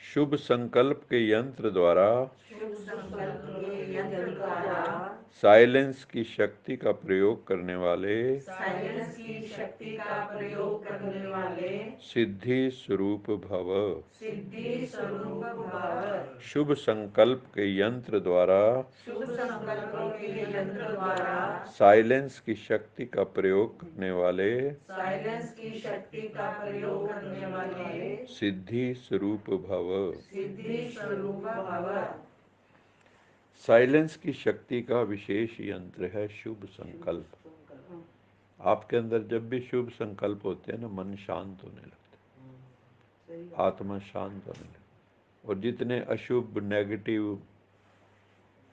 शुभ संकल्प के यंत्र द्वारा साइलेंस की शक्ति का प्रयोग करने वाले सिद्धि स्वरूप भव। शुभ संकल्प के यंत्र द्वारा साइलेंस की शक्ति का प्रयोग करने वाले सिद्धि स्वरूप भव। साइलेंस की शक्ति का विशेष यंत्र है शुभ संकल्प। आपके अंदर जब भी शुभ संकल्प होते हैं ना, मन शांत होने लगता है, आत्मा शांत होने लगती है। और जितने अशुभ नेगेटिव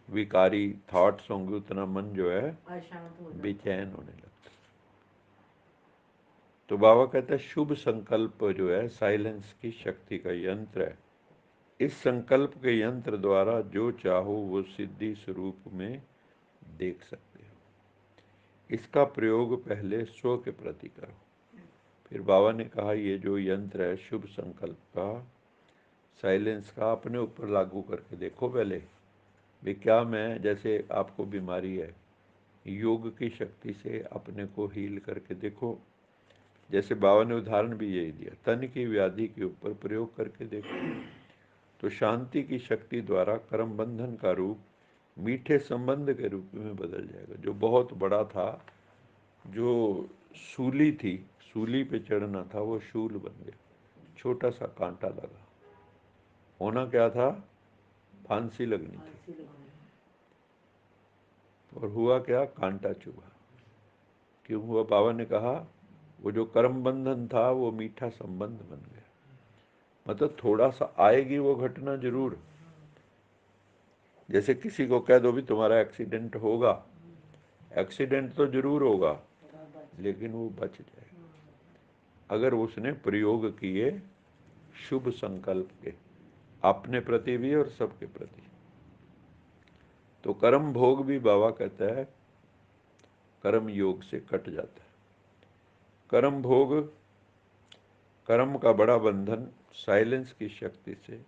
विकारी थॉट्स होंगे उतना मन जो है बेचैन होने लगता है। तो बाबा कहता है शुभ संकल्प जो है साइलेंस की शक्ति का यंत्र है। इस संकल्प के यंत्र द्वारा जो चाहो वो सिद्धि स्वरूप में देख सकते हो। इसका प्रयोग पहले स्व के प्रति करो। फिर बाबा ने कहा ये जो यंत्र है शुभ संकल्प का, साइलेंस का, अपने ऊपर लागू करके देखो पहले भी क्या मैं, जैसे आपको बीमारी है, योग की शक्ति से अपने को हील करके देखो। जैसे बाबा ने उदाहरण भी यही दिया, तन की व्याधि के ऊपर प्रयोग करके देखो तो शांति की शक्ति द्वारा कर्म बंधन का रूप मीठे संबंध के रूप में बदल जाएगा। जो बहुत बड़ा था, जो सूली थी, सूली पे चढ़ना था, वो शूल बन गया, छोटा सा कांटा लगा। होना क्या था? फांसी लगनी थी, और हुआ क्या? कांटा चुभा। क्यों हुआ? बाबा ने कहा वो जो कर्म बंधन था वो मीठा संबंध बन गया। मतलब थोड़ा सा आएगी वो घटना जरूर। जैसे किसी को कह दो भी तुम्हारा एक्सीडेंट होगा, एक्सीडेंट तो जरूर होगा लेकिन वो बच जाएगा अगर उसने प्रयोग किए शुभ संकल्प के, अपने प्रति भी और सबके प्रति। तो कर्म भोग भी बाबा कहता है कर्म योग से कट जाता है। कर्म भोग, कर्म का बड़ा बंधन साइलेंस की शक्ति से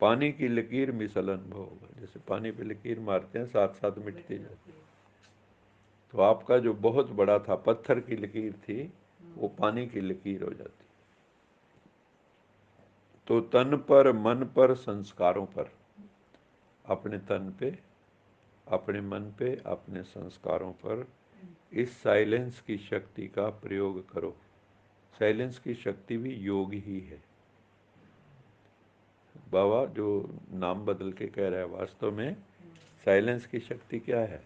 पानी की लकीर मिसल अनुभव होगा। जैसे पानी पे लकीर मारते हैं, साथ साथ मिटती जाती है। तो आपका जो बहुत बड़ा था, पत्थर की लकीर थी, वो पानी की लकीर हो जाती। तो तन पर, मन पर, संस्कारों पर, अपने तन पे, अपने मन पे, अपने संस्कारों पर इस साइलेंस की शक्ति का प्रयोग करो। साइलेंस की शक्ति भी योग ही है। बाबा जो नाम बदल के कह रहा है, वास्तव में साइलेंस की शक्ति क्या है?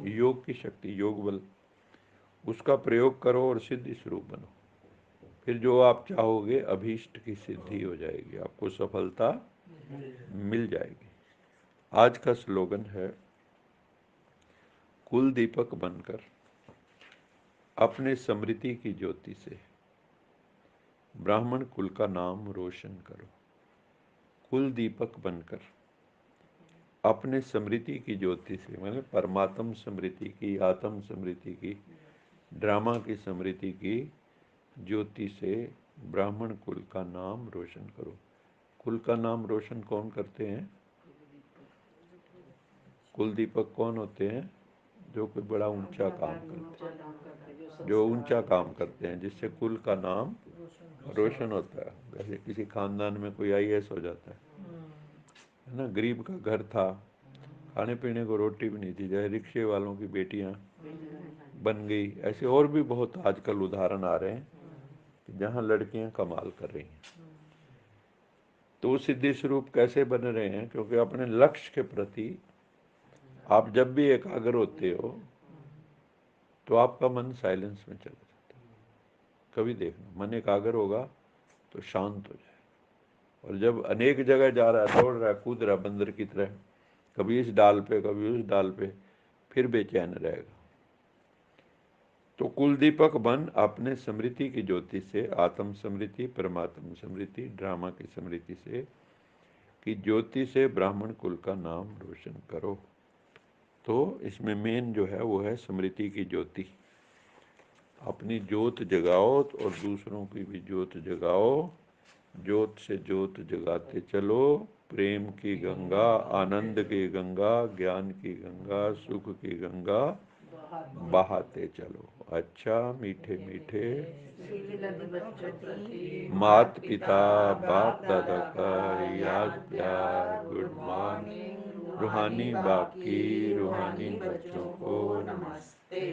योग की शक्ति, योग बल। उसका प्रयोग करो और सिद्धि स्वरूप बनो। फिर जो आप चाहोगे अभीष्ट की सिद्धि हो जाएगी, आपको सफलता मिल जाएगी। आज का स्लोगन है कुल दीपक बनकर अपने स्मृति की ज्योति से ब्राह्मण कुल का नाम रोशन करो। कुल दीपक बनकर अपने स्मृति की ज्योति से, मतलब परमात्म स्मृति की, आत्म स्मृति की, ड्रामा की स्मृति की ज्योति से ब्राह्मण कुल का नाम रोशन करो। कुल का नाम रोशन कौन करते हैं? कुल दीपक कौन होते हैं? जो कोई बड़ा ऊंचा काम करते हैं, जो ऊंचा काम करते हैं, जिससे कुल का नाम रोशन होता है। जैसे किसी खानदान में कोई आईएएस हो जाता है ना। गरीब का घर था, खाने पीने को रोटी भी नहीं थी, जैसे रिक्शे वालों की बेटियां बन गई। ऐसे और भी बहुत आजकल उदाहरण आ रहे हैं कि जहां लड़कियां कमाल कर रही हैं। तो सिद्धि स्वरूप कैसे बन रहे हैं? क्योंकि अपने लक्ष्य के प्रति आप जब भी एकाग्र होते हो तो आपका मन साइलेंस में चला जाता है। कभी देखना, मन एकाग्र होगा तो शांत हो जाए। और जब अनेक जगह जा रहा है, दौड़ रहा है, कूद रहा है बंदर की तरह, कभी इस डाल पे कभी उस डाल पे, फिर बेचैन रहेगा। तो कुल दीपक बन अपने स्मृति की ज्योति से, आत्म स्मृति, परमात्म स्मृति, ड्रामा की स्मृति से की ज्योति से ब्राह्मण कुल का नाम रोशन करो। तो इसमें मेन जो है वो है स्मृति की ज्योति। अपनी ज्योत जगाओ और दूसरों की भी ज्योत जगाओ। ज्योत से ज्योत जगाते चलो। प्रेम की गंगा, आनंद की गंगा, ज्ञान की गंगा, सुख की गंगा बहाते चलो। अच्छा, मीठे मीठे मात पिता बाप दादा का याद प्यार, गुड मॉर्निंग। रूहानी बाकी रूहानी बच्चों को नमस्ते।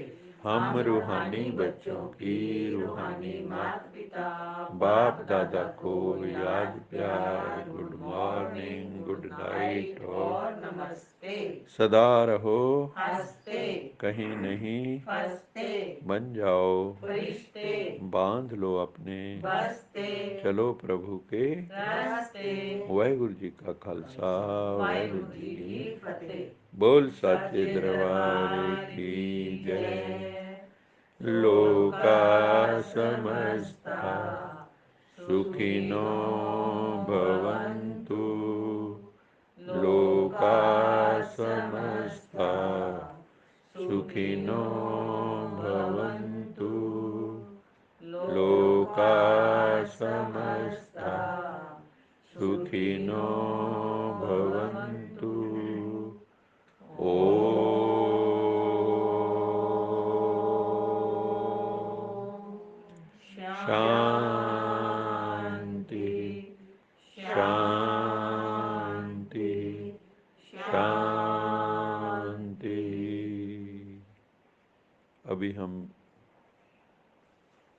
हम रूहानी बच्चों की रूहानी माता पिता बाप दादा को याद प्यार, गुड मॉर्निंग, गुड नाइट और नमस्ते। सदा रहो हंसते, कहीं नहीं फंसते, बन जाओ फरिश्ते, बांध लो अपने बस्ते, चलो प्रभु के रास्ते। वाहिगुरु जी का खालसा, वाहिगुरु जी की फतेह। बोल साचे दरबार की जय। लोका समस्ता सुखिनो भवन्तु। लोका समस्ता सुखिनो भवन्तु। लोका समस्ता सुखिनो भवन्तु। शांति शांति शांति। अभी हम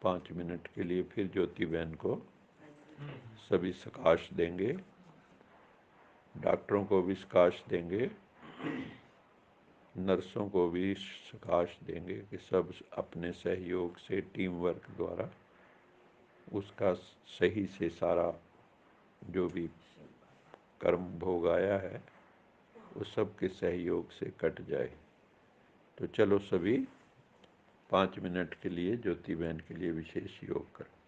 5 मिनट के लिए फिर ज्योति बहन को सभी सकाश देंगे, डॉक्टरों को भी सकाश देंगे, नर्सों को भी सकाश देंगे कि सब अपने सहयोग से टीम वर्क द्वारा उसका सही से सारा जो भी कर्म भोग आया है वो सब के सहयोग से कट जाए। तो चलो सभी 5 मिनट के लिए ज्योति बहन के लिए विशेष योग करें।